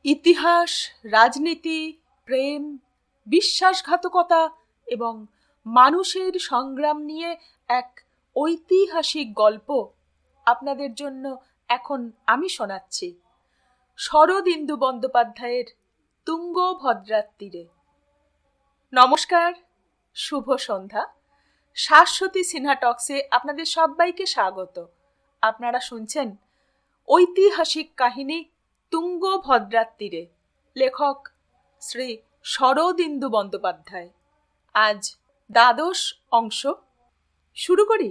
ইতিহাস, রাজনীতি, প্রেম, বিশ্বাসঘাতকতা এবং মানুষের সংগ্রাম নিয়ে এক ঐতিহাসিক গল্প আপনাদের জন্য এখন আমি শোনাচ্ছি। শরদিন্দু বন্দ্যোপাধ্যায়ের তুঙ্গভদ্রার তীরে। নমস্কার, শুভ সন্ধ্যা। শাশ্বতী সিনহা টক্সে আপনাদের সবাইকে স্বাগত। আপনারা শুনছেন ঐতিহাসিক কাহিনী তুঙ্গভদ্রার তীরে, লেখক শ্রী শরদিন্দু বন্দ্যোপাধ্যায়। আজ দ্বাদশ অংশ শুরু করি।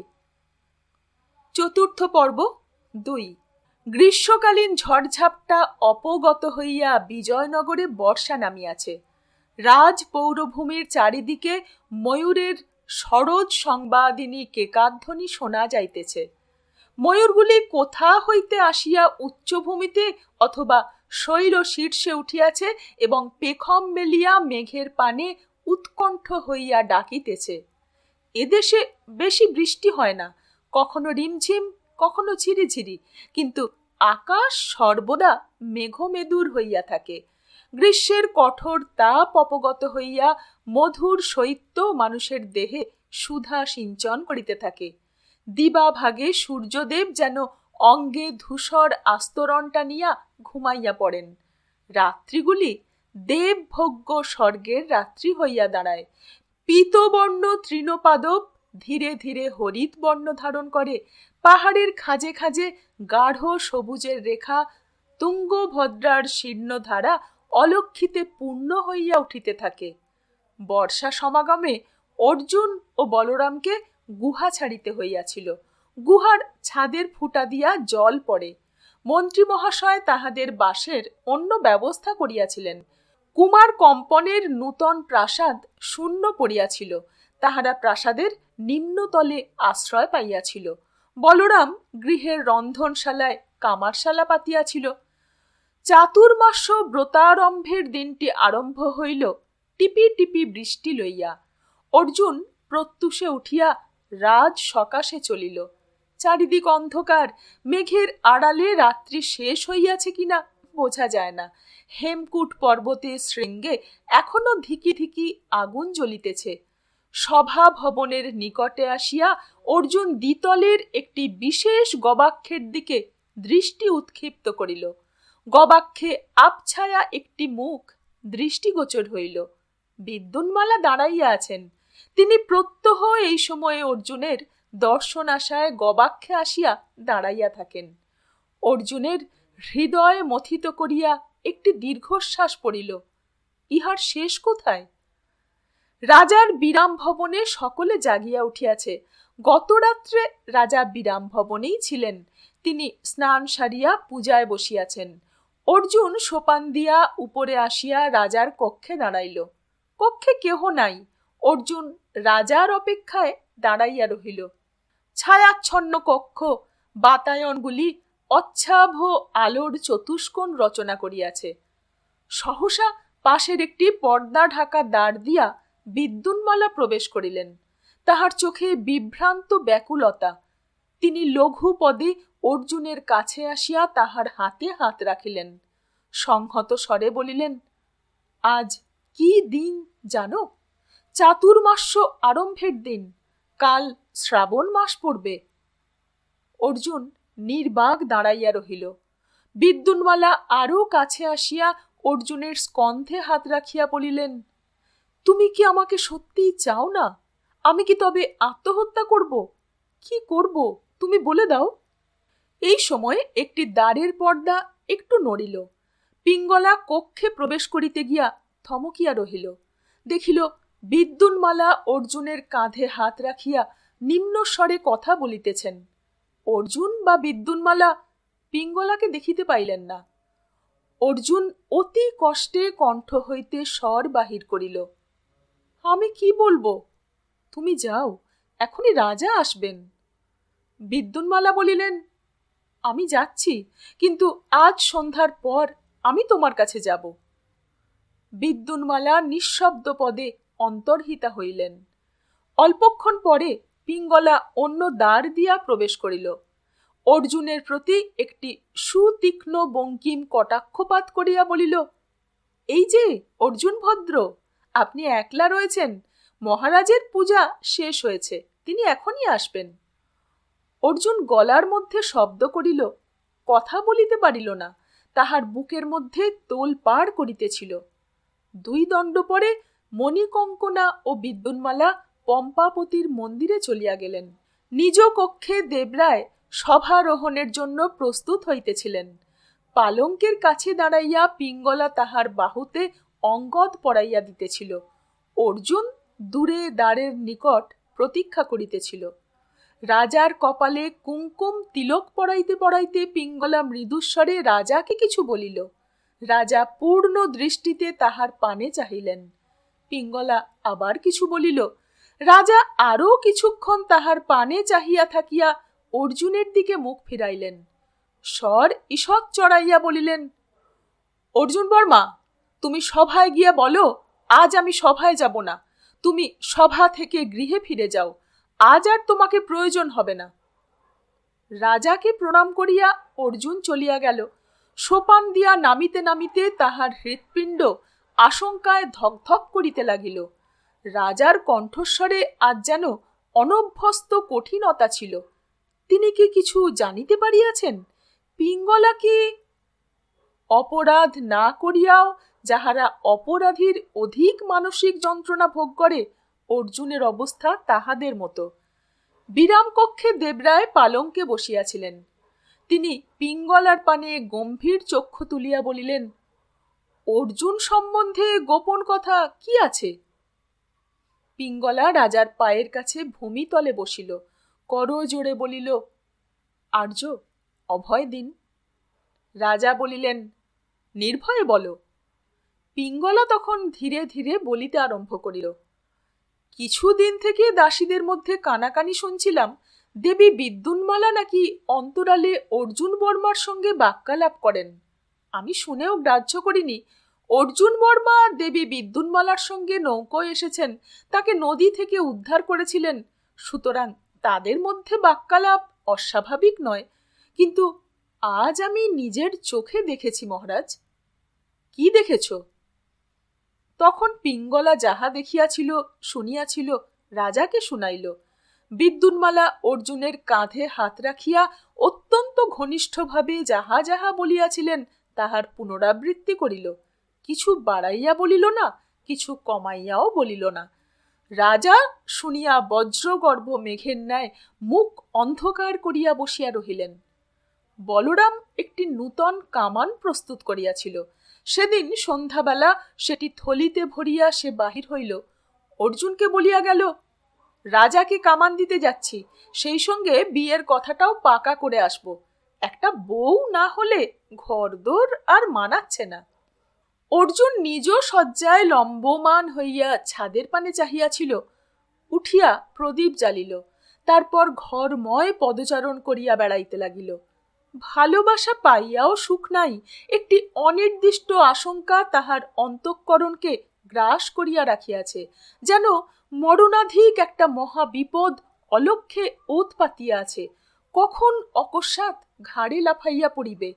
চতুর্থ পর্ব 2। গ্রীষ্মকালীন ঝড়ঝাপটা অপগত হইয়া বিজয়নগরে বর্ষা নামিয়াছে। রাজ পৌরভূমির চারিদিকে ময়ূরের সরোজ সংবাদিনী কেকাধ্বনি শোনা যাইতেছে। ময়ূরগুলি কোথা হইতে আসিয়া উচ্চভূমিতে অথবা শৈল শীর্ষে উঠিয়াছে এবং পেখম মেলিয়া মেঘের পানে উৎকণ্ঠ হইয়া ডাকিতেছে। এদেশে বেশি বৃষ্টি হয় না, কখনো রিমঝিম, কখনো ঝিরিঝিরি, কিন্তু আকাশ সর্বদা মেঘমেদুর হইয়া থাকে। গ্রীষ্মের কঠোর তাপ অপগত হইয়া মধুর শৈত্য মানুষের দেহে সুধা সিঞ্চন করিতে থাকে। দিবা ভাগে সূর্যদেব যেন অঙ্গে ধূসর আস্তরণ টানিয়া ঘুমাইয়া পড়েন। রাত্রিগুলি দেবভোগ্য স্বর্গের রাত্রি হইয়া দাঁড়ায়। পীতবর্ণ তৃণপাদপ ধীরে ধীরে হরিত বর্ণ ধারণ করে। পাহাড়ের খাঁজে খাঁজে গাঢ় সবুজের রেখা তুঙ্গভদ্রার শীর্ণধারা অলক্ষিতে পূর্ণ হইয়া উঠিতে থাকে। বর্ষা সমাগমে অর্জুন ও বলরামকে গুহা ছাড়িতে হইয়াছিল। গুহার ছাদের ফুটা দিয়া জল পড়ে। মন্ত্রী মহাশয় তাহাদের বাসের অন্য ব্যবস্থা করিয়াছিলেন। কুমার কম্পনের নূতন প্রাসাদ শূন্য পড়িয়াছিল। তাহারা প্রাসাদের নিম্নতলে আশ্রয় পাইয়াছিল। বলরাম গৃহের রন্ধনশালায় কামারশালা পাতিয়াছিল। চাতুর্মাস্য ব্রতারম্ভের দিনটি আরম্ভ হইল টিপি টিপি বৃষ্টি লইয়া। অর্জুন প্রত্যুষে উঠিয়া রাজ সকাশে চলিল। চারিদিক অন্ধকার, মেঘের আড়ালে রাত্রি শেষ হইয়াছে কিনা বোঝা যায় না। হেমকূট পর্বতের শৃঙ্গে এখনো ধিকি ধিকি আগুন জ্বলিতেছে। সভা ভবনের নিকটে আসিয়া অর্জুন দ্বিতলের একটি বিশেষ গবাক্ষের দিকে দৃষ্টি উৎক্ষিপ্ত করিল। গবাক্ষে আবছায়া একটি মুখ দৃষ্টিগোচর হইল। বিদ্যুন্মালা দাঁড়াইয়া আছেন। তিনি প্রত্যহ এই সময়ে অর্জুনের দর্শন আশায় গবাক্ষে আসিয়া দাঁড়াইয়া থাকেন। অর্জুনের হৃদয় মথিত করিয়া একটি দীর্ঘশ্বাস পড়িল। ইহার শেষ কোথায়? রাজার বিরাম ভবনে সকলে জাগিয়া উঠিয়াছে। গত রাত্রে রাজা বিরাম ভবনেই ছিলেন। তিনি স্নান সারিয়া পূজায় বসিয়াছেন। অর্জুন সোপান দিয়া উপরে আসিয়া রাজার কক্ষে দাঁড়াইল। কক্ষে কেহ নাই। অর্জুন রাজার অপেক্ষায় দাঁড়াইয়া রহিল। ছায়াচ্ছন্ন কক্ষ, বাতায়নগুলি অচ্ছাভ আলোর চতুষ্কোণ রচনা করিয়াছে। সহসা পাশের একটি পর্দা ঢাকা দ্বার দিয়া বিদ্যুন্মালা প্রবেশ করিলেন। তাহার চোখে বিভ্রান্ত ব্যাকুলতা। তিনি লঘু পদে অর্জুনের কাছে আসিয়া তাহার হাতে হাত রাখিলেন। সংহত স্বরে বলিলেন, আজ কি দিন জানো? চাতুর্মাস্য আরম্ভের দিন। কাল শ্রাবণ মাস পড়বে। অর্জুন নির্বাক দাঁড়াইয়া রহিল। বিদ্যুন্মালা আরো কাছে আসিয়া অর্জুনের স্কন্ধে হাত রাখিয়া বলিলেন, তুমি কি আমাকে সত্যিই চাও না? আমি কি তবে আত্মহত্যা করব? কি করব তুমি বলে দাও। এই সময় একটি দ্বারের পর্দা একটু নড়িল। পিঙ্গলা কক্ষে প্রবেশ করিতে গিয়া থমকিয়া রহিল। দেখিল বিদ্যুন্মালা অর্জুনের কাঁধে হাত রাখিয়া নিম্নস্বরে কথা বলিতেছেন। অর্জুন বা বিদ্যুন্মালা পিঙ্গলাকে দেখিতে পাইলেন না। অর্জুন অতি কষ্টে কণ্ঠ হইতে স্বর বাহির করিল, আমি কি বলবো? তুমি যাও, এখনই রাজা আসবেন। বিদ্যুন্মালা বলিলেন, আমি যাচ্ছি, কিন্তু আজ সন্ধ্যার পর আমি তোমার কাছে যাব। বিদ্যুন্মালা নিঃশব্দ পদে অন্তর্হিতা হইলেন। অল্পক্ষণ পরে পিঙ্গলা অন্য দ্বার দিয়া প্রবেশ করিল। অর্জুনের প্রতি একটি সুতীক্ষ্ণ বঙ্কিম কটাক্ষপাত করিয়া বলিল, এই যে অর্জুন ভদ্র, আপনি একলা রয়েছেন, মহারাজের পূজা শেষ হয়েছে, তিনি এখনই আসবেন। অর্জুন গলার মধ্যে শব্দ করিল, কথা বলিতে পারিল না, তাহার বুকের মধ্যে তোলপাড় করিতেছিল। 2 দণ্ড পরে মণিকঙ্কনা ও বিদ্যুন্মালা পম্পাপতির মন্দিরে চলিয়া গেলেন। নিজ কক্ষে দেবরায় সভারোহণের জন্য প্রস্তুত হইতেছিলেন। পালঙ্কের কাছে দাঁড়াইয়া পিঙ্গলা তাহার বাহুতে অঙ্গদ পরাইয়া দিতেছিল। অর্জুন দূরে দ্বারের নিকট প্রতীক্ষা করিতেছিল। রাজার কপালে কুঙ্কুম তিলক পরাইতে পরাইতে পিঙ্গলা মৃদুস্বরে রাজাকে কিছু বলিল। রাজা পূর্ণ দৃষ্টিতে তাহার পানে চাহিলেন। পিঙ্গলা আবার কিছু বলিল। রাজা আরও কিছুক্ষণ তাহার পানে চাহিয়া থাকিয়া অর্জুনের দিকে মুখ ফিরাইলেন। স্বর ঈষৎ চড়াইয়া বলিলেন, অর্জুন বর্মা, তুমি সভায় গিয়া বলো আজ আমি সভায় যাব না, তুমি সভা থেকে গৃহে ফিরে যাও, আজ আর তোমাকে প্রয়োজন হবে না। রাজাকে প্রণাম করিয়া অর্জুন চলিয়া গেল। সোপান দিয়া নামিতে নামিতে তাহার হৃৎপিণ্ড আশঙ্কায় ধকধক করিতে লাগিল। রাজার কণ্ঠস্বরে আজ যেন অনভ্যস্ত কঠিনতা ছিল। তিনি কি কিছু জানিতে পারিয়াছেন? পিঙ্গলা কি? অপরাধ না করিয়াও যাহারা অপরাধীর অধিক মানসিক যন্ত্রণা ভোগ করে, অর্জুনের অবস্থা তাহাদের মতো। বিরাম কক্ষে দেবরায় পালঙ্কে বসিয়াছিলেন। তিনি পিঙ্গলার পানে গম্ভীর চক্ষু তুলিয়া বলিলেন, অর্জুন সম্বন্ধে গোপন কথা কি আছে? পিঙ্গলা রাজার পায়ের কাছে ভূমিতলে বসিল, করজোড়ে বলিল, আর্য, অভয় দিন। রাজা বলিলেন, নির্ভয়ে বলো। পিঙ্গলা তখন ধীরে ধীরে বলিতে আরম্ভ করিল, কিছুদিন থেকে দাসীদের মধ্যে কানাকানি শুনছিলাম, দেবী বিদ্যুন্মালা নাকি অন্তরালে অর্জুন বর্মার সঙ্গে বাক্যালাপ করেন। আমি শুনেও গ্রাহ্য করিনি। অর্জুন বর্মা দেবী বিদ্যুন্মালার সঙ্গে নৌকোয় এসেছেন, তাকে নদী থেকে উদ্ধার করেছিলেন, সুতরাং তাদের মধ্যে বাক্যালাপ অস্বাভাবিক নয়। কিন্তু আজ আমি নিজের চোখে দেখেছি মহারাজ। কি দেখেছ? তখন পিঙ্গলা যাহা দেখিয়াছিল শুনিয়াছিল রাজাকে শুনাইল। বিদ্যুন্মালা অর্জুনের কাঁধে হাত রাখিয়া অত্যন্ত ঘনিষ্ঠভাবে যাহা যাহা বলিয়াছিলেন তাহার পুনরাবৃত্তি করিল। কিছু বাড়াইয়া বলিল না, কিছু কমাইয়াও বলিল না। রাজা শুনিয়া বজ্রগর্ভ মেঘের ন্যায় মুখ অন্ধকার করিয়া বসিয়া রহিলেন। বলরাম একটি নূতন কামান প্রস্তুত করিয়াছিল। সেদিন সন্ধ্যাবেলা সেটি থলিতে ভরিয়া সে বাহির হইল। অর্জুনকে বলিয়া গেল, রাজাকে কামান দিতে যাচ্ছি, সেই সঙ্গে বিয়ের কথাটাও পাকা করে আসব। একটা বউ না হলে ঘরদোর আর মানাচ্ছে না। অর্জুন নিজ শয্যায় লম্বমান হইয়া ছাদের পানে চাহিয়াছিল। উঠিয়া প্রদীপ জ্বালিল, তারপর ঘরময় পদচারণ করিয়া বেড়াইতে লাগিল। ভালোবাসা পাইয়াও সুখ নাই, একটি অনির্দিষ্ট আশঙ্কা তাহার অন্তঃকরণকে গ্রাস করিয়া রাখিয়াছে, যেন মরণাধিক একটা মহাবিপদ অলক্ষ্যে ওত পাতিয়া আছে, কখন অকস্মাৎ ঘাড়ে লাফাইয়া পড়িবে।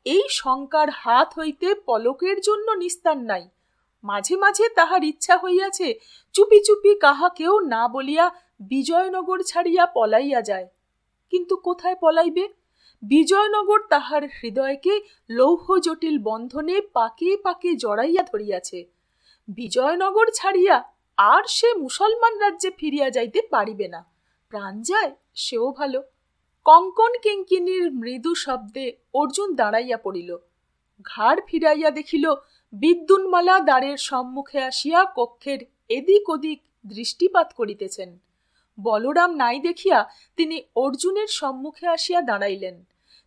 এই শঙ্কার হাত হইতে পলকের জন্য নিস্তার নাই। মাঝে মাঝে তাহার ইচ্ছা হইয়াছে চুপি চুপি কাহাকেও না বলিয়া বিজয়নগর ছাড়িয়া পলাইয়া যায়। কিন্তু কোথায় পলাইবে? বিজয়নগর তাহার হৃদয়কে লৌহ জটিল বন্ধনে পাকে পাকে জড়াইয়া ধরিয়াছে। বিজয়নগর ছাড়িয়া আর সে মুসলমান রাজ্যে ফিরিয়া যাইতে পারিবে না। প্রাণ যায় সেও ভালো। কঙ্কন কিঙ্কিনীর মৃদু শব্দে অর্জুন দাঁড়াইয়া পড়িল। ঘাড় ফিরাইয়া দেখিল বিদ্যুন্মালা দ্বারের সম্মুখে আসিয়া কক্ষের এদিক ওদিক দৃষ্টিপাত করিতেছেন। বলরাম নাই দেখিয়া তিনি অর্জুনের সম্মুখে আসিয়া দাঁড়াইলেন।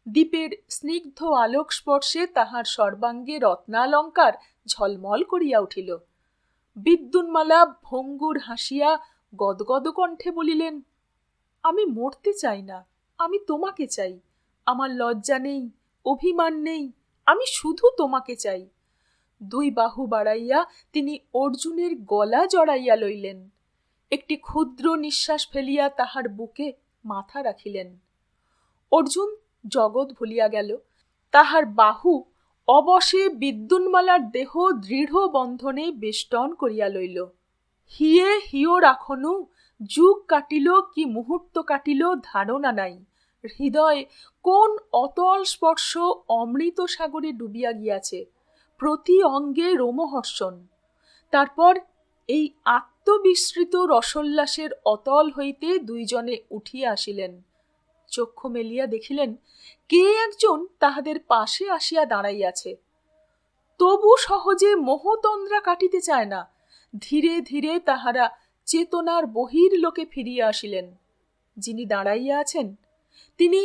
দীপের স্নিগ্ধ আলোক স্পর্শে তাহার সর্বাঙ্গে রত্নালঙ্কার ঝলমল করিয়া উঠিল। বিদ্যুন্মালা ভঙ্গুর হাসিয়া গদগদ কণ্ঠে বলিলেন, আমি মরতে চাই না, আমি তোমাকে চাই। আমার লজ্জা নেই, অভিমান নেই, আমি শুধু তোমাকে চাই। 2 বাহু বাড়াইয়া তিনি অর্জুনের গলা জড়াইয়া লইলেন। একটি ক্ষুদ্র নিঃশ্বাস ফেলিয়া তাহার বুকে মাথা রাখিলেন। অর্জুন জগৎ ভুলিয়া গেল। তাহার বাহু অবশে বিদ্যুন্মালার দেহ দৃঢ় বন্ধনে বেষ্টন করিয়া লইল। হিয়ে হিও রাখনু, যুগ কাটিল কি মুহূর্ত কাটিল ধারণা নাই। হৃদয় কোন অতল স্পর্শ অমৃত সাগরে ডুবিয়া গিয়াছে, প্রতি অঙ্গে রোমহর্ষণ। তারপর এই আত্মবিস্মৃত রসোল্লাসের অতল হইতে দুইজনে উঠিয়া আসিলেন। চক্ষু মেলিয়া দেখিলেন কে একজন তাহাদের পাশে আসিয়া দাঁড়াইয়াছে। তবু সহজে মোহতন্দ্রা কাটিতে চায় না। ধীরে ধীরে তাহারা চেতনার বহির্লোকে ফিরিয়া আসিলেন। যিনি দাঁড়াইয়া আছেন তিনি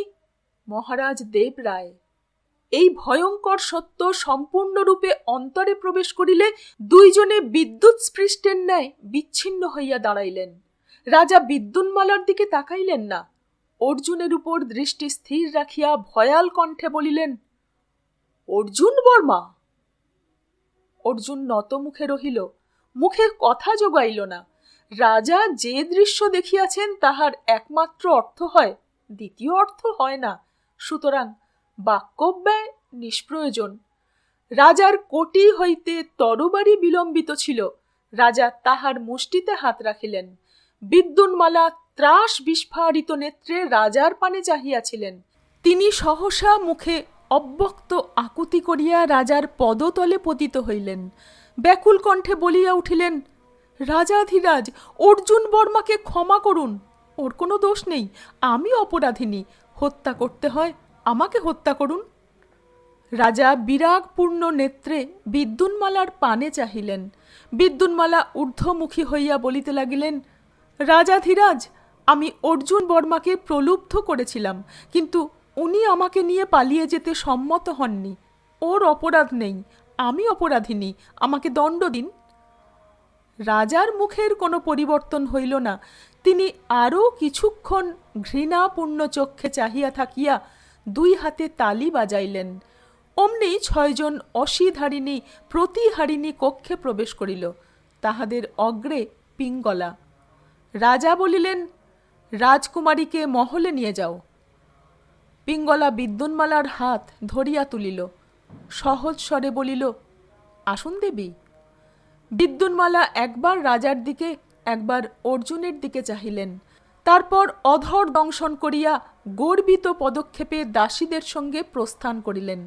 মহারাজ দেবরায়। এই ভয়ঙ্কর সত্য সম্পূর্ণরূপে অন্তরে প্রবেশ করিলে দুইজনে বিদ্যুৎ স্পৃষ্টের ন্যায় বিচ্ছিন্ন হইয়া দাঁড়াইলেন। রাজা বিদ্যুন্মালার দিকে তাকাইলেন না। অর্জুনের উপর দৃষ্টি স্থির রাখিয়া ভয়াল কণ্ঠে বলিলেন, অর্জুন বর্মা। অর্জুন নত মুখে রহিল, মুখে কথা জোগাইল না। রাজা যে দৃশ্য দেখিয়াছেন তাহার একমাত্র অর্থ হয়, দ্বিতীয় অর্থ হয় না। সুতরাং বাক্যব্যয় নিষ্প্রয়োজন। রাজার কোটি হইতে তরবারি বিলম্বিত ছিল। রাজা তাহার মুষ্টিতে হাত রাখিলেন। বিদ্যুন্মালা ত্রাস বিস্ফারিত নেত্রে রাজার পানে চাহিয়াছিলেন। তিনি সহসা মুখে অব্যক্ত আকুতি করিয়া রাজার পদতলে পতিত হইলেন। ব্যাকুল কণ্ঠে বলিয়া উঠিলেন, রাজাধিরাজ, অর্জুন বর্মাকে ক্ষমা করুন। ওর কোনো দোষ নেই, আমি অপরাধিনী। হত্যা করতে হয় আমাকে হত্যা করুন। রাজা বিরাগপূর্ণ নেত্রে বিদ্যুন্মালার পানে চাহিলেন। বিদ্যুন্মালা ঊর্ধ্বমুখী হইয়া বলিতে লাগিলেন, রাজাধিরাজ, আমি অর্জুন বর্মাকে প্রলুব্ধ করেছিলাম, কিন্তু উনি আমাকে নিয়ে পালিয়ে যেতে সম্মত হননি। ওর অপরাধ নেই, আমি অপরাধিনী, আমাকে দণ্ড দিন। রাজার মুখের কোনো পরিবর্তন হইল না। তিনি আরও কিছুক্ষণ ঘৃণাপূর্ণ চক্ষে চাহিয়া থাকিয়া দুই হাতে তালি বাজাইলেন। অমনি 6 জন অসিধারিণী প্রতিহারিণী কক্ষে প্রবেশ করিল। তাহাদের অগ্রে পিঙ্গলা। রাজা বলিলেন, রাজকুমারীকে মহলে নিয়ে যাও। পিঙ্গলা বিদ্যুন্মালার হাত ধরিয়া তুলিল, সহজ স্বরে বলিল, আসুন দেবী। বিদ্যুন্মালা একবার রাজার দিকে একবার অর্জুনের দিকে চাহিলেন। তারপর অধর দংশন করিয়া গর্বিত পদক্ষেপে দাসীদের সঙ্গে প্রস্থান করিলেন।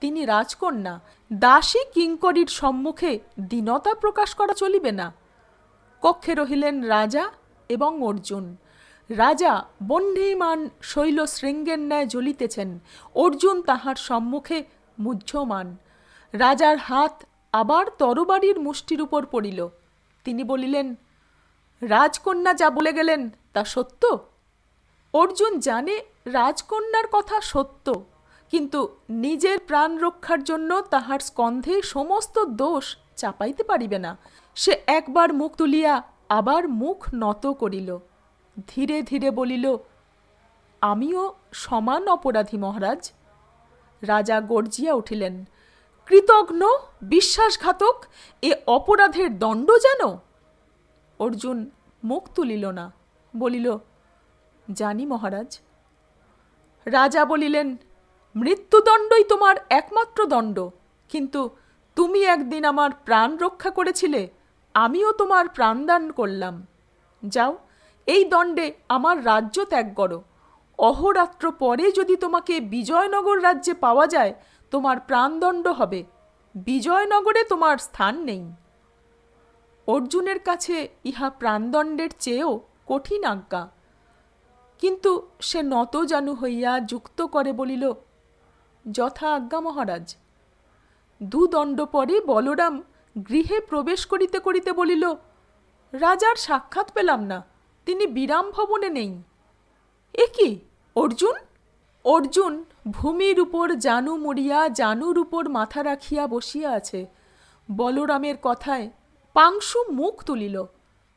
তিনি রাজকন্যা, দাসী কিঙ্করীর সম্মুখে দীনতা প্রকাশ করা চলিবে না। কক্ষে রহিলেন রাজা এবং অর্জুন। রাজা বহ্নিমান শৈল শৃঙ্গের ন্যায় জ্বলিতেছেন, অর্জুন তাহার সম্মুখে মুহ্যমান। রাজার হাত আবার তরবারির মুষ্টির উপর পড়িল। তিনি বলিলেন, রাজকন্যা যা বলে গেলেন তা সত্য? অর্জুন জানে রাজকন্যার কথা সত্য, কিন্তু নিজের প্রাণ রক্ষার জন্য তাহার স্কন্ধে সমস্ত দোষ চাপাইতে পারিবে না। সে একবার মুখ তুলিয়া আবার মুখ নত করিল। ধীরে ধীরে বলিল, আমিও সমান অপরাধী মহারাজ। রাজা গর্জিয়া উঠিলেন, কৃতঘ্ন, বিশ্বাসঘাতক, এ অপরাধের দণ্ড জানো? অর্জুন মুখ তুলিল না, বলিল, জানি মহারাজ। রাজা বলিলেন, মৃত্যুদণ্ডই তোমার একমাত্র দণ্ড, কিন্তু তুমি একদিন আমার প্রাণ রক্ষা করেছিলে, আমিও তোমার প্রাণদান করলাম। যাও, এই দণ্ডে আমার রাজ্য ত্যাগ করো। অহোরাত্র পরে যদি তোমাকে বিজয়নগর রাজ্যে পাওয়া যায়, তোমার প্রাণদণ্ড হবে। বিজয়নগরে তোমার স্থান নেই। অর্জুনের কাছে ইহা প্রাণদণ্ডের চেয়েও কঠিন আজ্ঞা, কিন্তু সে নতজানু হইয়া যুক্ত করে বলিল, যথা আজ্ঞা মহারাজ। 2 দণ্ড পরে বলরাম গৃহে প্রবেশ করিতে করিতে বলিল, রাজার সাক্ষাৎ পেলাম না, তিনি বিরাম ভবনে নেই। এ কি অর্জুন? অর্জুন ভূমির উপর জানু মুড়িয়া জানুর উপর মাথা রাখিয়া বসিয়া আছে। বলরামের কথায় পাংশু মুখ তুলিল।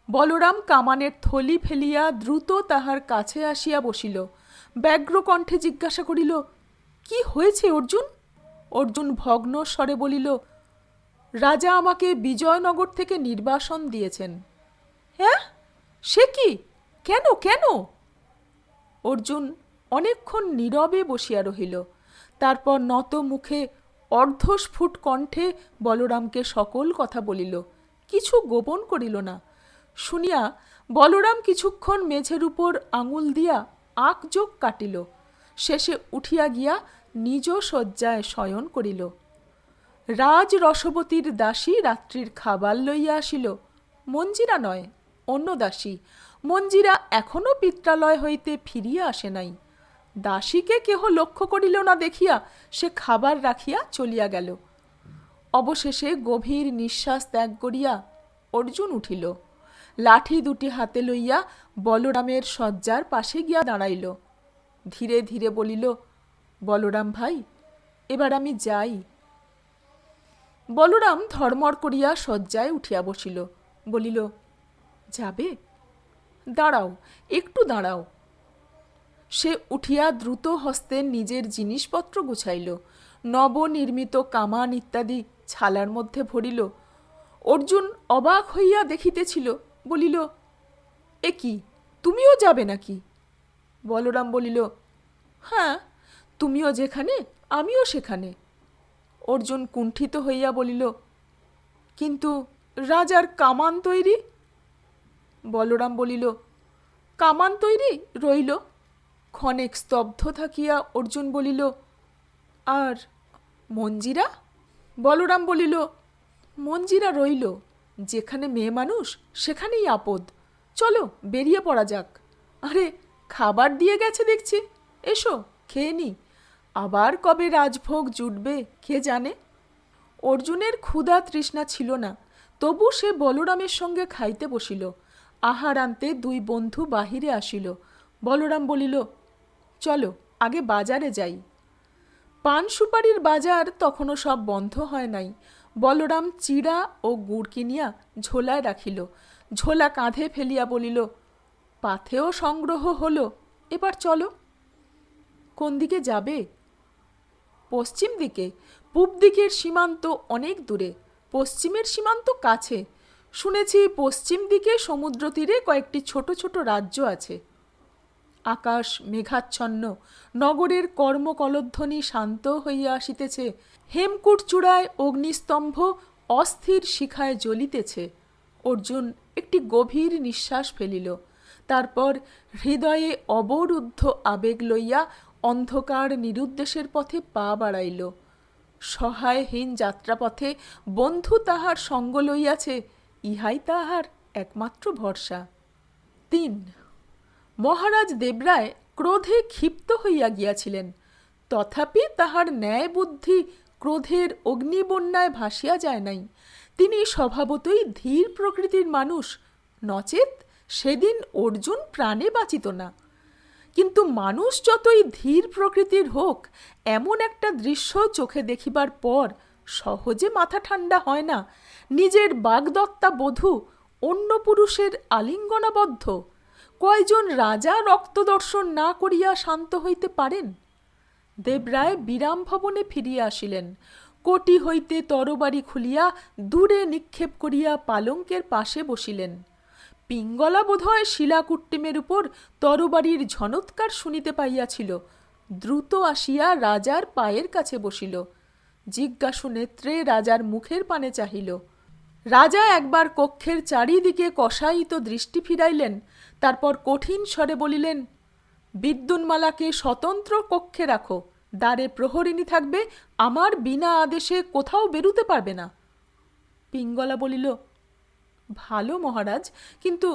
বলরাম কামানের থলি ফেলিয়া দ্রুত তাহার কাছে আসিয়া বসিল। ব্যগ্র কণ্ঠে জিজ্ঞাসা করিল, কি হয়েছে অর্জুন? অর্জুন ভগ্ন স্বরে বলিল, রাজা আমাকে বিজয়নগর থেকে নির্বাসন দিয়েছেন। হ্যাঁ, সে কি? কেন কেন? অর্জুন অনেকক্ষণ নীরবে বসিয়া রহিল। তারপর নত মুখে অর্ধস্ফুট কণ্ঠে বলরামকে সকল কথা বলিল, কিছু গোপন করিল না। শুনিয়া বলরাম কিছুক্ষণ মেঝের উপর আঙুল দিয়া আঁকযোগ কাটিল, শেষে উঠিয়া গিয়া নিজ শয্যায় শয়ন করিল। রাজ রসবতীর দাসী রাত্রির খাবার লইয়া আসিল। মঞ্জিরা নয়, অন্য দাসী। মঞ্জিরা এখনও পিত্রালয় হইতে ফিরিয়া আসে নাই। দাসীকে কেহ লক্ষ্য করিল না দেখিয়া সে খাবার রাখিয়া চলিয়া গেল। অবশেষে গভীর নিঃশ্বাস ত্যাগ করিয়া অর্জুন উঠিল। লাঠি দুটি হাতে লইয়া বলরামের শয্যার পাশে গিয়া দাঁড়াইল। ধীরে ধীরে বলিল, বলরাম ভাই, এবার আমি যাই। বলরাম ধর্মর করিয়া শয্যায় উঠিয়া বসিল। বলিল, যাবে? দাঁড়াও, একটু দাঁড়াও। সে উঠিয়া দ্রুত হস্তে নিজের জিনিসপত্র গুছাইল, নবনির্মিত কামান ইত্যাদি ছালার মধ্যে ভরিল। অর্জুন অবাক হইয়া দেখিতেছিল, বলিল, এ কি, তুমিও যাবে নাকি? বলরাম বলিল, হ্যাঁ, তুমিও যেখানে আমিও সেখানে। অর্জুন কুণ্ঠিত হইয়া বলিল, কিন্তু রাজার কামান তৈরি? বলরাম বলিল, কামান তৈরি রইল। ক্ষণেক স্তব্ধ থাকিয়া অর্জুন বলিল, আর মঞ্জিরা? বলরাম বলিল, মঞ্জিরা রইল। যেখানে মেয়ে মানুষ সেখানেই আপদ। চলো বেরিয়ে পড়া যাক। আরে, খাবার দিয়ে গেছে দেখছি, এসো খেয়ে নি। আবার কবে রাজভোগ জুটবে কে জানে। অর্জুনের ক্ষুধা তৃষ্ণা ছিল না, তবু সে বলরামের সঙ্গে খাইতে বসিল। আহার আনতে দুই বন্ধু বাহিরে আসিল। বলরাম বলিল, চলো আগে বাজারে যাই। পান সুপারির বাজার তখনও সব বন্ধ হয় নাই। বলরাম চিড়া ও গুড় কিনিয়া ঝোলায় রাখিল। ঝোলা কাঁধে ফেলিয়া বলিল, পাথেও সংগ্রহ হলো, এবার চলো। কোন দিকে যাবে? পশ্চিম দিকে। পূব দিকের সীমান্ত অনেক দূরে, পশ্চিমের সীমান্ত কাছে। শুনেছি পশ্চিম দিকে সমুদ্র তীরে কয়েকটি ছোট ছোট রাজ্য আছে। আকাশ মেঘাচ্ছন্ন, নগরের কর্মকলধ্বনি শান্ত হইয়া আসিতেছে। হেমকূট চূড়ায় অগ্নিস্তম্ভ অস্থির শিখায় জ্বলিতেছে। অর্জুন একটি গভীর নিঃশ্বাস ফেলিল। তারপর হৃদয়ে অবরুদ্ধ আবেগ লইয়া অন্ধকার নিরুদ্দেশের পথে পা বাড়াইল। সহায়হীন যাত্রাপথে বন্ধু তাহার সঙ্গ লইয়াছে, ইহাই তাহার একমাত্র ভরসা। ৩. মহারাজ দেবরায় ক্রোধে ক্ষিপ্ত হইয়া গিয়াছিলেন, তথাপি তাহার ন্যায় বুদ্ধি ক্রোধের অগ্নিবন্যায় ভাসিয়া যায় নাই। তিনি স্বভাবতই ধীর প্রকৃতির মানুষ, নচেত সেদিন অর্জুন প্রাণে বাঁচিত না। কিন্তু মানুষ যতই ধীর প্রকৃতির হোক, এমন একটা দৃশ্য চোখে দেখিবার পর সহজে মাথা ঠান্ডা হয় না। নিজের বাগদত্তা বধূ অন্য পুরুষের আলিঙ্গনাবদ্ধ। কয়জন রাজা রক্তদর্শন না করিয়া শান্ত হইতে পারেন? দেবরায় বিরাম ভবনে ফিরিয়া আসিলেন। কোটি হইতে তরবারি খুলিয়া দূরে নিক্ষেপ করিয়া পালঙ্কের পাশে বসিলেন। পিঙ্গলা বোধহয় শিলাকুট্টিমের উপর তরবারির ঝনৎকার শুনিতে পাইয়াছিল। দ্রুত আসিয়া রাজার পায়ের কাছে বসিল। জিজ্ঞাসু নেত্রে রাজার মুখের পানে চাহিল। রাজা একবার কক্ষের চারিদিকে কষায়িত দৃষ্টি ফিরাইলেন, তারপর কঠিন স্বরে বলিলেন, বিদ্যুন্মালাকে স্বতন্ত্র কক্ষে রাখো। দ্বারে প্রহরিণী থাকবে, আমার বিনা আদেশে কোথাও বেরুতে পারবে না। পিঙ্গলা বলিল, ভালো মহারাজ, কিন্তু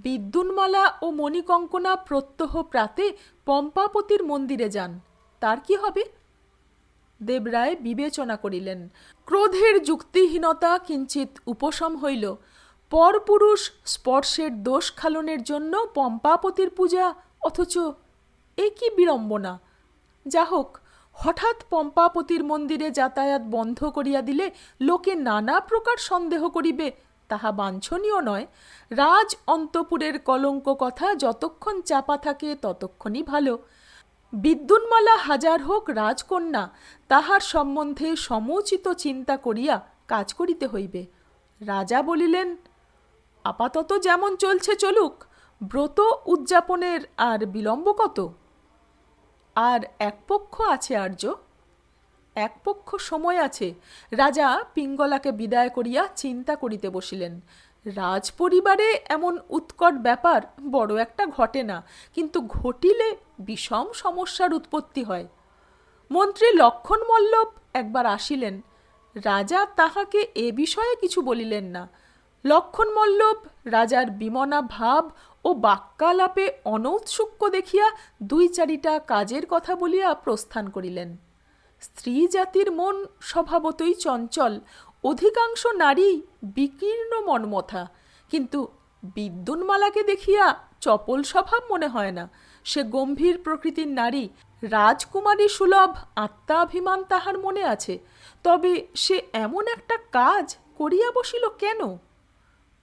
বিদ্যুন্মালা ও মণিকঙ্কনা প্রত্যহ প্রাতে পম্পাপতির মন্দিরে যান, তার কি হবে? দেবরায় বিবেচনা করিলেন। ক্রোধের যুক্তিহীনতা কিঞ্চিত উপশম হইল। পরপুরুষ স্পর্শের দোষ খালনের জন্য পম্পাপতির পূজা, অথচ এ কি বিড়ম্বনা! যা হোক, হঠাৎ পম্পাপতির মন্দিরে যাতায়াত বন্ধ করিয়া দিলে লোকে নানা প্রকার সন্দেহ করিবে, তাহা বাঞ্ছনীয় নয়। রাজ অন্তপুরের কলঙ্ক কথা যতক্ষণ চাপা থাকে ততক্ষণই ভালো। বিদ্যুন্মালা হাজার হোক রাজকন্যা, তাহার সম্বন্ধে সমুচিত চিন্তা করিয়া কাজ করিতে হইবে। রাজা বলিলেন, আপাতত যেমন চলছে চলুক, ব্রত উদযাপনের আর বিলম্ব কত? আর এক পক্ষ আছে আর্য, এক পক্ষ সময় আছে। রাজা পিঙ্গলাকে বিদায় করিয়া চিন্তা করিতে বসিলেন। রাজপরিবারে এমন উৎকট ব্যাপার বড় একটা ঘটে না, কিন্তু ঘটিলে বিষম সমস্যার উৎপত্তি হয়। মন্ত্রী লক্ষণ মল্লব একবার আসিলেন। রাজা তাহাকে এ বিষয়ে কিছু বলিলেন না। লক্ষণ মল্লব রাজার বিমনা ভাব ও বাক্যালাপে অনৌৎসুক্য দেখিয়া দুই চারিটা কাজের কথা বলিয়া প্রস্থান করিলেন। স্ত্রী জাতির মন স্বভাবতই চঞ্চল, অধিকাংশ নারী বিকীর্ণ মনমথা, কিন্তু বিদ্যুন্মালাকে দেখিয়া চপল স্বভাব মনে হয় না। সে গম্ভীর প্রকৃতির নারী, রাজকুমারী সুলভ আত্মাভিমান তাহার মনে আছে। তবে সে এমন একটা কাজ করিয়া বসিল কেন?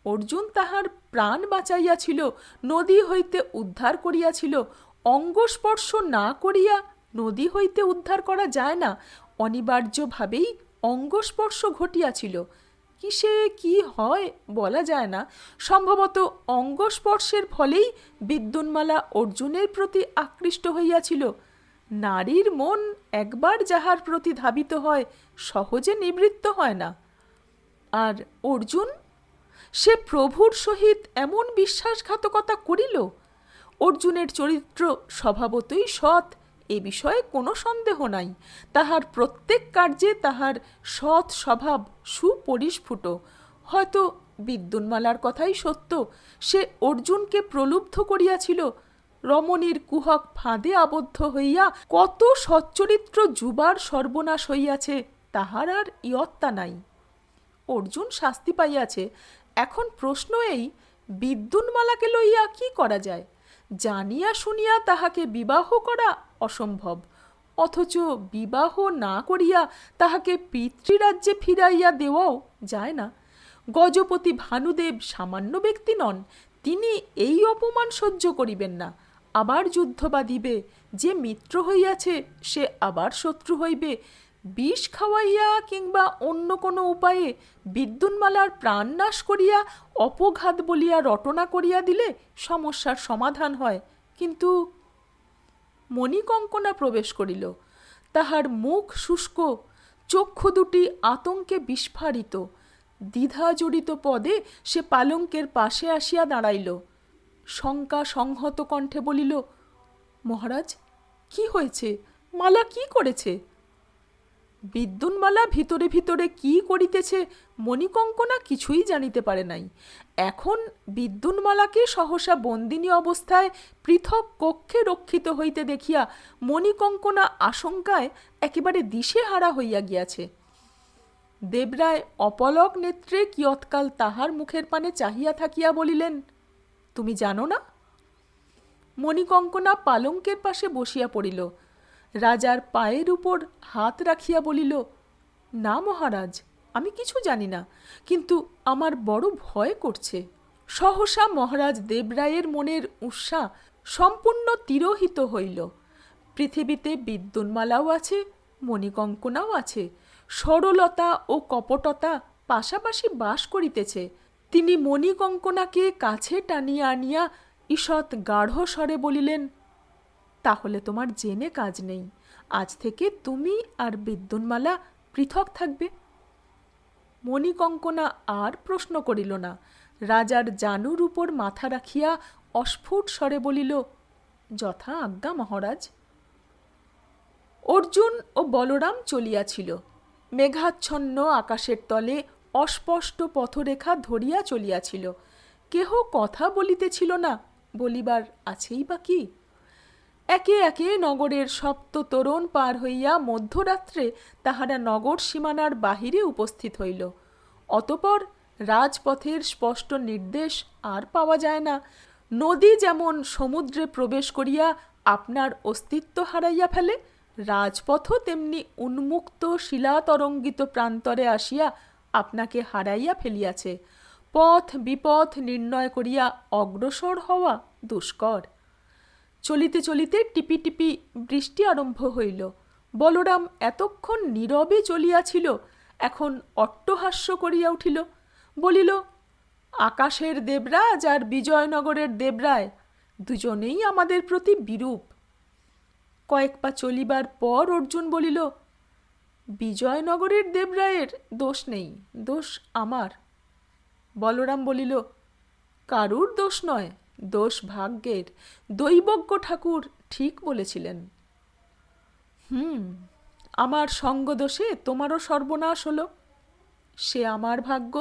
অর্জুন তাহার প্রাণ বাঁচাইয়াছিল, নদী হইতে উদ্ধার করিয়াছিল। অঙ্গস্পর্শ না করিয়া নদী হইতে উদ্ধার করা যায় না, অনিবার্যভাবেই অঙ্গস্পর্শ ঘটিয়াছিল। কিসে কি হয় বলা যায় না। সম্ভবত অঙ্গস্পর্শের ফলেই বিদ্যুন্মালা অর্জুনের প্রতি আকৃষ্ট হইয়াছিল। নারীর মন একবার যাহার প্রতি ধাবিত হয় সহজে নিবৃত্ত হয় না। আর অর্জুন, সে প্রভুর সহিত এমন বিশ্বাসঘাতকতা করিল। অর্জুনের চরিত্র স্বভাবতই সৎ, এ বিষয়ে কোনো সন্দেহ নাই। তাহার প্রত্যেক কার্যে তাহার সৎ স্বভাব সুপরিস্ফুট। হয়তো বিদ্যুন্মালার কথাই সত্য, সে অর্জুনকে প্রলুব্ধ করিয়াছিল। রমণীর কুহক ফাঁদে আবদ্ধ হইয়া কত সচ্চরিত্র যুবার সর্বনাশ হইয়াছে, তাহার আর ইয়ত্তা নাই। অর্জুন শাস্তি পাইয়াছে। এখন প্রশ্ন এই, বিদ্যুন্মালাকে লইয়া কি করা যায়? জানিয়া শুনিয়া তাহাকে বিবাহ করা অসম্ভব, অথচ বিবাহ না করিয়া তাহাকে পিতৃরাজ্যে ফিরাইয়া দেওয়াও যায় না। গজপতি ভানুদেব সামান্য ব্যক্তি নন, তিনি এই অপমান সহ্য করিবেন না। আবার যুদ্ধ বাঁধিবে, যে মিত্র হইয়াছে সে আবার শত্রু হইবে। বিষ খাওয়াইয়া কিংবা অন্য কোনো উপায়ে বিদ্যুন্মালার প্রাণনাশ করিয়া অপঘাত বলিয়া রটনা করিয়া দিলে সমস্যার সমাধান হয়। কিন্তু মণিকঙ্কনা প্রবেশ করিল। তাহার মুখ শুষ্ক, চক্ষু দুটি আতঙ্কে বিস্ফারিত। দ্বিধাজড়িত পদে সে পালঙ্কের পাশে আসিয়া দাঁড়াইল। শঙ্কা সংহত কণ্ঠে বলিল, মহারাজ, কি হয়েছে? মালা কি করেছে? বিদ্যুন্মালা ভিতরে ভিতরে কি করিতেছে মণিকঙ্কনা কিছুই জানিতে পারে নাই। এখন বিদ্যুন্মালাকে সহসা বন্দিনী অবস্থায় পৃথক কক্ষে রক্ষিত হইতে দেখিয়া মণিকঙ্কনা আশঙ্কায় একেবারে দিশেহারা হইয়া গিয়াছে। দেবরায় অপলক নেত্রে কিয়ৎকাল তাহার মুখের পানে চাহিয়া থাকিয়া বলিলেন, তুমি জানো না? মণিকঙ্কনা পালঙ্কের পাশে বসিয়া পড়িল। রাজার পায়ের উপর হাত রাখিয়া বলিল, না মহারাজ, আমি কিছু জানি না, কিন্তু আমার বড় ভয় করছে। সহসা মহারাজ দেবরায়ের মনের উৎসা সম্পূর্ণ তিরোহিত হইল। পৃথিবীতে বিদ্যুন্মালাও আছে, মণিকঙ্কনাও আছে। সরলতা ও কপটতা পাশাপাশি বাস করিতেছে। তিনি মণিকঙ্কনাকে কাছে টানিয়া আনিয়া ঈষৎ গাঢ় স্বরে বলিলেন, তাহলে তোমার জেনে কাজ নেই। আজ থেকে তুমি আর বিদ্যুন্মালা পৃথক থাকবে। মণিকঙ্কনা আর প্রশ্ন করিল না। রাজার জানুর উপর মাথা রাখিয়া অস্ফুট স্বরে বলিল, যথা আজ্ঞা মহারাজ। অর্জুন ও বলরাম চলিয়াছিল। মেঘাচ্ছন্ন আকাশের তলে অস্পষ্ট পথরেখা ধরিয়া চলিয়াছিল। কেহ কথা বলিতেছিল না, বলিবার আছেই বা কি? একে একে নগরের সপ্ত তোরণ পার হইয়া মধ্যরাত্রে তাহারা নগর সীমানার বাহিরে উপস্থিত হইল। অতঃপর রাজপথের স্পষ্ট নির্দেশ আর পাওয়া যায় না। নদী যেমন সমুদ্রে প্রবেশ করিয়া আপনার অস্তিত্ব হারাইয়া ফেলে, রাজপথও তেমনি উন্মুক্ত শিলাতরঙ্গিত প্রান্তরে আসিয়া আপনাকে হারাইয়া ফেলিয়াছে। পথ বিপথ নির্ণয় করিয়া অগ্রসর হওয়া দুষ্কর। চলিতে চলিতে টিপি টিপি বৃষ্টি আরম্ভ হইল। বলরাম এতক্ষণ নীরবে চলিয়াছিল, এখন অট্টহাস্য করিয়া উঠিল। বলিল, আকাশের দেবরাজ আর বিজয়নগরের দেবরায় দুজনেই আমাদের প্রতি বিরূপ। কয়েক পা চলিবার পর অর্জুন বলিল, বিজয়নগরের দেবরায়ের দোষ নেই, দোষ আমার। বলরাম বলিল, কারুর দোষ নয়, দোষ ভাগ্যের। দৈবজ্ঞ ঠাকুর ঠিক বলেছিলেন। আমার সঙ্গ দোষে তোমারও সর্বনাশ হলো, সে আমার ভাগ্য।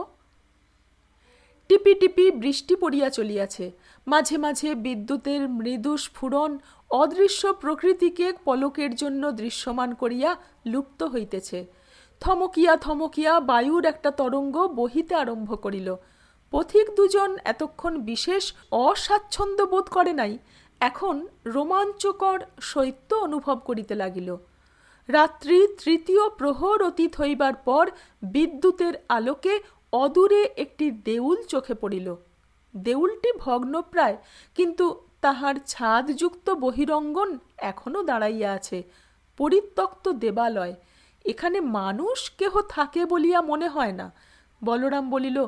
টিপি টিপি বৃষ্টি পড়িয়া চলিয়াছে। মাঝে মাঝে বিদ্যুতের মৃদু স্ফুরণ অদৃশ্য প্রকৃতিকে পলকের জন্য দৃশ্যমান করিয়া লুপ্ত হইতেছে। থমকিয়া থমকিয়া বায়ুর একটা তরঙ্গ বহিতে আরম্ভ করিল। পথিক দুজন এতক্ষণ বিশেষ অস্বাচ্ছন্দ্য বোধ করে নাই, এখন রোমাঞ্চকর শৈত্য অনুভব করিতে লাগিল। রাত্রি তৃতীয় প্রহর অতীত হইবার পর বিদ্যুতের আলোকে অদূরে একটি দেউল চোখে পড়িল। দেউলটি ভগ্নপ্রায়, কিন্তু তাহার ছাদযুক্ত বহিরঙ্গন এখনো দাঁড়াইয়া আছে। পরিত্যক্ত দেবালয়, এখানে মানুষ কেহ থাকে বলিয়া মনে হয় না। বলরাম বলিল,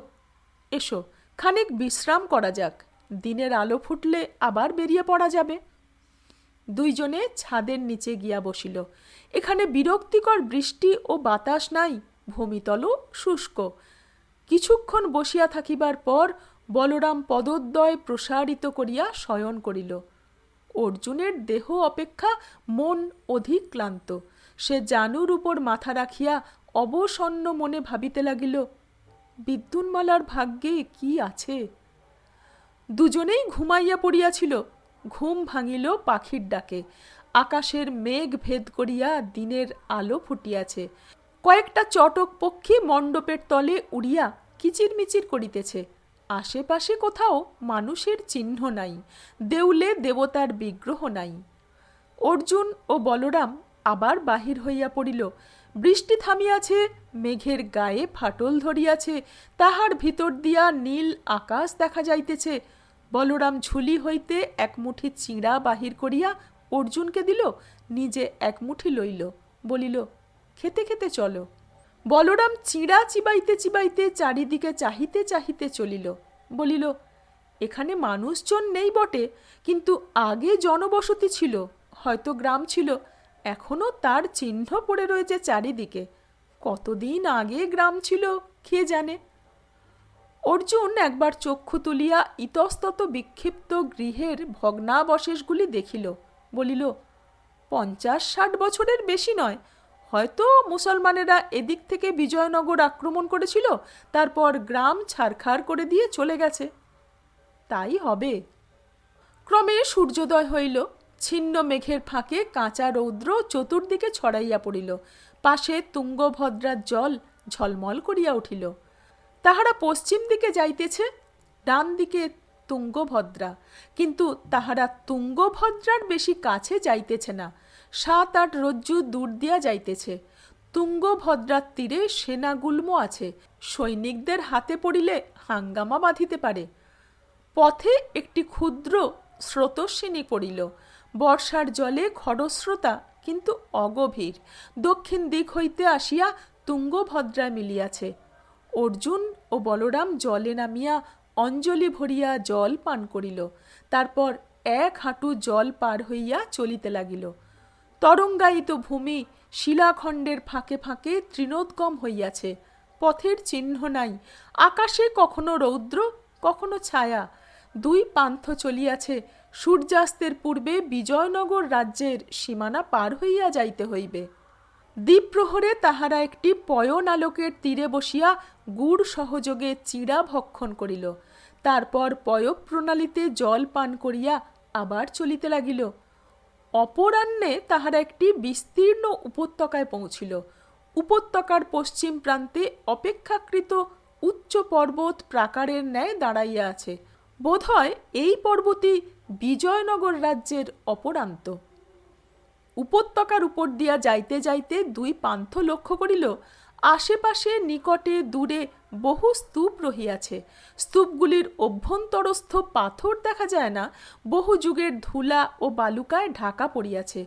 এসো, খানিক বিশ্রাম করা যাক, দিনের আলো ফুটলে আবার বেরিয়ে পড়া যাবে। দুইজনে ছাদের নিচে গিয়া বসিল। এখানে বিরক্তিকর বৃষ্টি ও বাতাস নাই, ভূমিতলও শুষ্ক। কিছুক্ষণ বসিয়া থাকিবার পর বলরাম পদদ্বয় প্রসারিত করিয়া শয়ন করিল। অর্জুনের দেহ অপেক্ষা মন অধিক ক্লান্ত। সে জানুর উপর মাথা রাখিয়া অবসন্ন মনে ভাবিতে লাগিল, বিদ্যুন্মালার ভাগ্যে কি আছে। দুজনেই ঘুমাইয়া পড়িয়াছিল। ঘুম ভাঙিল পাখির ডাকে। আকাশের মেঘ ভেদ করিয়া দিনের আলো ফুটিয়াছে। কয়েকটা চটক পক্ষী মণ্ডপের তলে উড়িয়া কিচিরমিচির করিতেছে। আশেপাশে কোথাও মানুষের চিহ্ন নাই, দেউলে দেবতার বিগ্রহ নাই। অর্জুন ও বলরাম আবার বাহির হইয়া পড়িল। বৃষ্টি থামিয়াছে, মেঘের গায়ে ফাটল ধরিয়াছে, তাহার ভিতর দিয়া নীল আকাশ দেখা যাইতেছে। বলরাম ঝুলি হইতে এক মুঠি চিঁড়া বাহির করিয়া অর্জুনকে দিল, নিজে এক মুঠি লইল, বলিল, খেতে খেতে চলো। বলরাম চিঁড়া চিবাইতে চিবাইতে চারিদিকে চাহিতে চাহিতে চলিল। বলিল, এখানে মানুষজন নেই বটে, কিন্তু আগে জনবসতি ছিল, হয়তো গ্রাম ছিল। এখনো তার চিহ্ন পড়ে রয়েছে চারিদিকে। কতদিন আগে গ্রাম ছিল কে জানে। অর্জুন একবার চক্ষু তুলিয়া ইতস্তত বিক্ষিপ্ত গৃহের ভগ্নাবশেষগুলি দেখিল। বলিল, 50-60 বছরের বেশি নয়। হয়তো মুসলমানেরা এদিক থেকে বিজয়নগর আক্রমণ করেছিল, তারপর গ্রাম ছারখার করে দিয়ে চলে গেছে। তাই হবে। ক্রমে সূর্যোদয় হইল। ছিন্ন মেঘের ফাঁকে কাঁচা রৌদ্র চতুর্দিকে ছড়াইয়া পড়িল। পাশে তুঙ্গভদ্রার জল ঝলমল করিয়া উঠিল। তাহারা পশ্চিম দিকে যাইতেছে, ডান দিকে তুঙ্গভদ্রা, কিন্তু তাহারা তুঙ্গভদ্রার বেশি কাছে যাইতেছে না, 7-8 রজ্জু দূর দিয়া যাইতেছে। তুঙ্গভদ্রার তীরে সেনাগুল্ম আছে, সৈনিকদের হাতে পড়িলে হাঙ্গামা বাঁধিতে পারে। পথে একটি ক্ষুদ্র স্রোতস্বিনী পড়িল। বর্ষার জলে খরস্রোতা, কিন্তু অগভীর। দক্ষিণ দিক হইতে আসিয়া তুঙ্গভদ্রায় মিলিয়াছে। অর্জুন ও বলরাম জলে নামিয়া অঞ্জলি ভরিয়া জল পান করিল। তারপর 1 হাঁটু জল পার হইয়া চলিতে লাগিল। তরঙ্গায়িত ভূমি শিলাখণ্ডের ফাঁকে ফাঁকে তৃণোদ্গম হইয়াছে। পথের চিহ্ন নাই। আকাশে কখনো রৌদ্র, কখনো ছায়া। 2 পান্থ চলিয়াছে। সূর্যাস্তের পূর্বে বিজয়নগর রাজ্যের সীমানা পার হইয়া যাইতে হইবে। দ্বীপ্রহরে তাহারা একটি পয়ন আলোকের তীরে বসিয়া গুড় সহযোগে চিড়া ভক্ষণ করিল। তারপর পয়ঃপ্রণালীতে জল পান করিয়া আবার চলিতে লাগিল। অপরাহ্নে তাহারা একটি বিস্তীর্ণ উপত্যকায় পৌঁছিল। উপত্যকার পশ্চিম প্রান্তে অপেক্ষাকৃত উচ্চ পর্বত প্রাকারের ন্যায় দাঁড়াইয়া আছে। বোধহয় এই পর্বতই বিজয়নগর রাজ্যের অপরান্ত। উপত্যকার উপর দিয়া যাইতে যাইতে 2 পান্থ লক্ষ্য করিল, আশেপাশে নিকটে দূরে বহু স্তূপ রহিয়াছে। স্তূপগুলির অভ্যন্তরস্থ পাথর দেখা যায় না, বহু যুগের ধুলা ও বালুকায় ঢাকা পড়িয়াছে।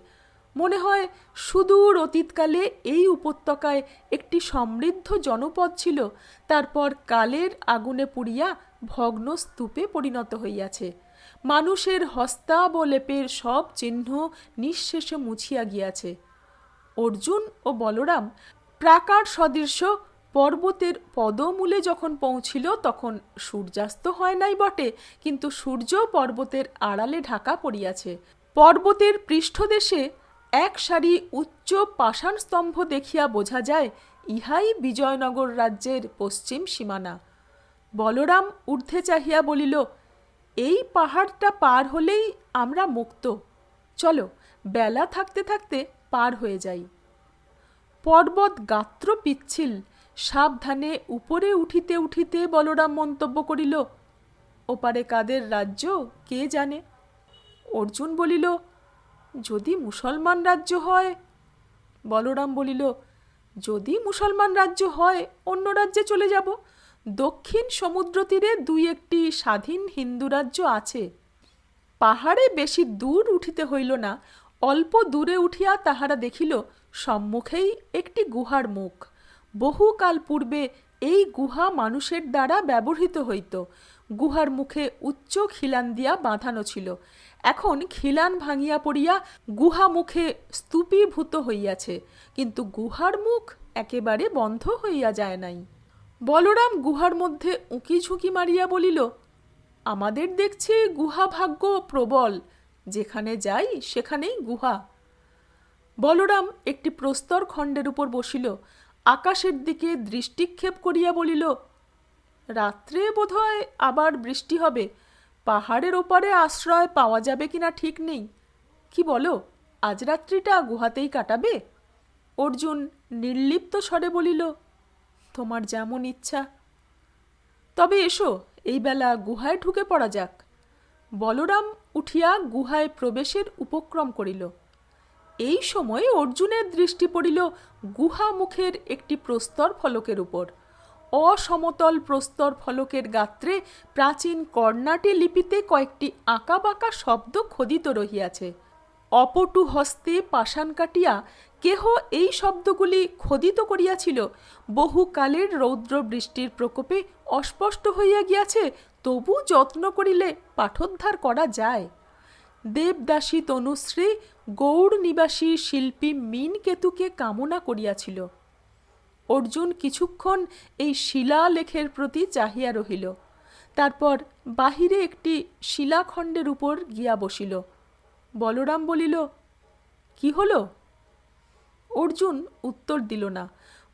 মনে হয় সুদূর অতীতকালে এই উপত্যকায় একটি সমৃদ্ধ জনপদ ছিল, তারপর কালের আগুনে পুড়িয়া ভগ্ন স্তূপে পরিণত হইয়াছে। মানুষের হস্তাবলেপের সব চিহ্ন নিঃশেষে মুছিয়া গিয়াছে। অর্জুন ও বলরাম প্রাকার সদৃশ্য পর্বতের পদমূলে যখন পৌঁছিল তখন সূর্যাস্ত হয় নাই বটে, কিন্তু সূর্য পর্বতের আড়ালে ঢাকা পড়িয়াছে। পর্বতের পৃষ্ঠদেশে এক সারি উচ্চ পাষাণ স্তম্ভ দেখিয়া বোঝা যায় ইহাই বিজয়নগর রাজ্যের পশ্চিম সীমানা। বলরাম ঊর্ধ্বে চাহিয়া বলিল, এই পাহাড়টা পার হলেই আমরা মুক্ত। চলো, বেলা থাকতে থাকতে পার হয়ে যাই। পর্বত গাত্র পিচ্ছিল, সাবধানে উপরে উঠিতে উঠিতে বলরাম মন্তব্য করিল, ওপারে কাদের রাজ্য কে জানে। অর্জুন বলিল, যদি মুসলমান রাজ্য হয়। বলরাম বলিল, যদি মুসলমান রাজ্য হয় অন্য রাজ্যে চলে যাব। দক্ষিণ সমুদ্র তীরে দুই একটি স্বাধীন হিন্দু রাজ্য আছে। পাহাড়ে বেশি দূর উঠিতে হইল না, অল্প দূরে উঠিয়া তাহারা দেখিল সম্মুখেই একটি গুহার মুখ। বহুকাল পূর্বে এই গুহা মানুষের দ্বারা ব্যবহৃত হইত। গুহার মুখে উচ্চ খিলান দিয়া বাঁধানো ছিল। এখন খিলান ভাঙিয়া পড়িয়া গুহা মুখে স্তূপীভূত হইয়াছে, কিন্তু গুহার মুখ একেবারে বন্ধ হইয়া যায় নাই। বলরাম গুহার মধ্যে উঁকি ঝুঁকি মারিয়া বলিল, আমাদের দেখছি গুহা ভাগ্য প্রবল, যেখানে যাই সেখানেই গুহা। বলরাম একটি প্রস্তর খণ্ডের উপর বসিল, আকাশের দিকে দৃষ্টিক্ষেপ করিয়া বলিল, রাত্রে বোধহয় আবার বৃষ্টি হবে। পাহাড়ের ওপারে আশ্রয় পাওয়া যাবে কিনা ঠিক নেই। কি বলো, আজ রাত্রিটা গুহাতেই কাটাবে? অর্জুন নির্লিপ্ত স্বরে বলিল, তোমার যেমন ইচ্ছা। তবে এসো, এই বেলা গুহায় ঢুকে পড়া যাক। বলরাম উঠিয়া গুহায় প্রবেশের উপক্রম করিল। এই সময় অর্জুনের দৃষ্টি পড়িল গুহা মুখের একটি প্রস্তর ফলকের উপর। অসমতল প্রস্তর ফলকের গাত্রে প্রাচীন কর্ণাটী লিপিতে কয়েকটি আঁকাবাঁকা শব্দ খোদিত রহিয়াছে। অপটু হস্তে পাষাণ কাটিয়া কেহ এই শব্দগুলি খোদিত করিয়াছিল। বহুকালের রৌদ্র বৃষ্টির প্রকোপে অস্পষ্ট হইয়া গিয়াছে, তবু যত্ন করিলে পাঠোদ্ধার করা যায়। দেবদাসী তনুশ্রী গৌড় নিবাসী শিল্পী মীনকেতুকে কামনা করিয়াছিল। অর্জুন কিছুক্ষণ এই শিলালেখের প্রতি চাহিয়া রহিল, তারপর বাহিরে একটি শিলাখণ্ডের উপর গিয়া বসিল। বলরাম বলিল, কি হলো? অর্জুন উত্তর দিল না।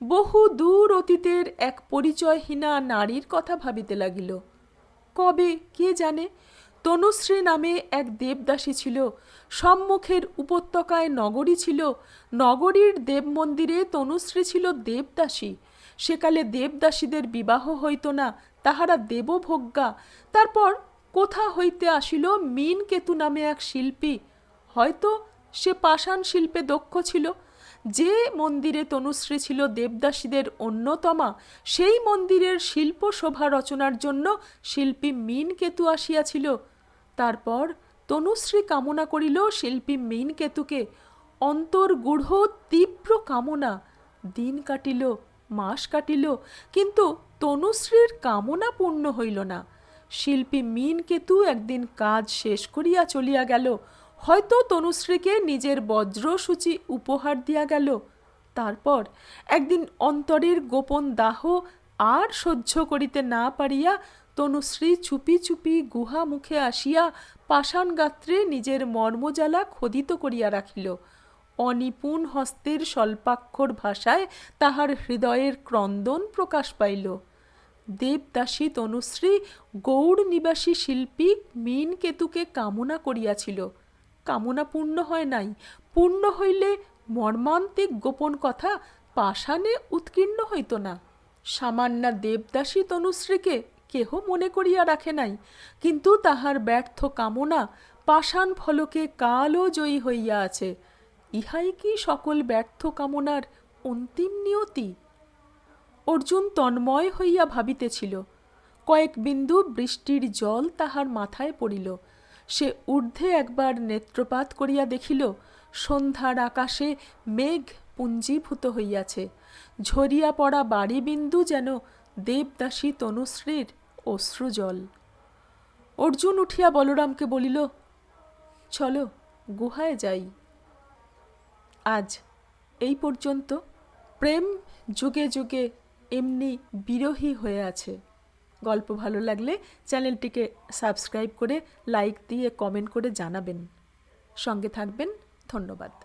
বহু দূর অতীতের এক পরিচয়হীনা নারীর কথা ভাবিতে লাগিল। কবে কে জানে, তনুশ্রী নামে এক দেবদাসী ছিল। সম্মুখের উপত্যকায় নগরী ছিল। নগরীর দেব মন্দিরে তনুশ্রী ছিল দেবদাসী। সেকালে দেবদাসীদের বিবাহ হইত না, তাহারা দেবভোগ্যা। তারপর কোথা হইতে আসিল মীনকেতু নামে এক শিল্পী। হয়তো সে পাষাণ শিল্পে দক্ষ ছিল। যে মন্দিরে তনুশ্রী ছিল দেবদাসীদের অন্যতমা, সেই মন্দিরের শিল্প শোভা রচনার জন্য শিল্পী মীনকেতু আসিয়াছিল। তারপর তনুশ্রী কামনা করিল শিল্পী মীনকেতুকে। অন্তর্গূঢ় তীব্র কামনা। দিন কাটিল, মাস কাটিল, কিন্তু তনুশ্রীর কামনা পূর্ণ হইল না। শিল্পী মীনকেতু একদিন কাজ শেষ করিয়া চলিয়া গেল। হয়তো তনুশ্রীকে নিজের বজ্রসূচি উপহার দিয়া গেল। তারপর একদিন অন্তরের গোপন দাহ আর সহ্য করিতে না পারিয়া তনুশ্রী চুপি চুপি গুহা মুখে আসিয়া পাষাণ গাত্রে নিজের মর্মজ্বালা খোদিত করিয়া রাখিল। অনিপুণ হস্তের স্বল্পাক্ষর ভাষায় তাহার হৃদয়ের ক্রন্দন প্রকাশ পাইল। দেবদাসী তনুশ্রী গৌড় নিবাসী শিল্পী মীনকেতুকে কামনা করিয়াছিল। কামনা পূর্ণ হয় নাই। পূর্ণ হইলে মর্মান্তিক গোপন কথা পাষাণে উৎকীর্ণ হইত না। সামান্যা দেবদাসী তনুশ্রীকে কেহ মনে করিয়া রাখে নাই, কিন্তু তাহার ব্যর্থ কামনা পাষাণ ফলকে কালও জয়ী হইয়া আছে। ইহাই কি সকল ব্যর্থ কামনার অন্তিম নিয়তি? অর্জুন তন্ময় হইয়া ভাবিতেছিল। কয়েক বিন্দু বৃষ্টির জল তাহার মাথায় পড়িল। সে ঊর্ধ্বে একবার নেত্রপাত করিয়া দেখিল সন্ধ্যার আকাশে মেঘ পুঞ্জীভূত হইয়াছে। ঝরিয়া পড়া বাড়ি বিন্দু যেন দেবদাসী তনুশ্রীর অশ্রুজল। অর্জুন উঠিয়া বলরামকে বলিল, চলো গুহায় যাই। আজ এই পর্যন্ত। প্রেম যুগে যুগে এমনি বিরহী হয়ে আছে। গল্প ভালো লাগলে চ্যানেলটিকে সাবস্ক্রাইব করে লাইক দিয়ে কমেন্ট করে জানাবেন। সঙ্গে থাকবেন। ধন্যবাদ।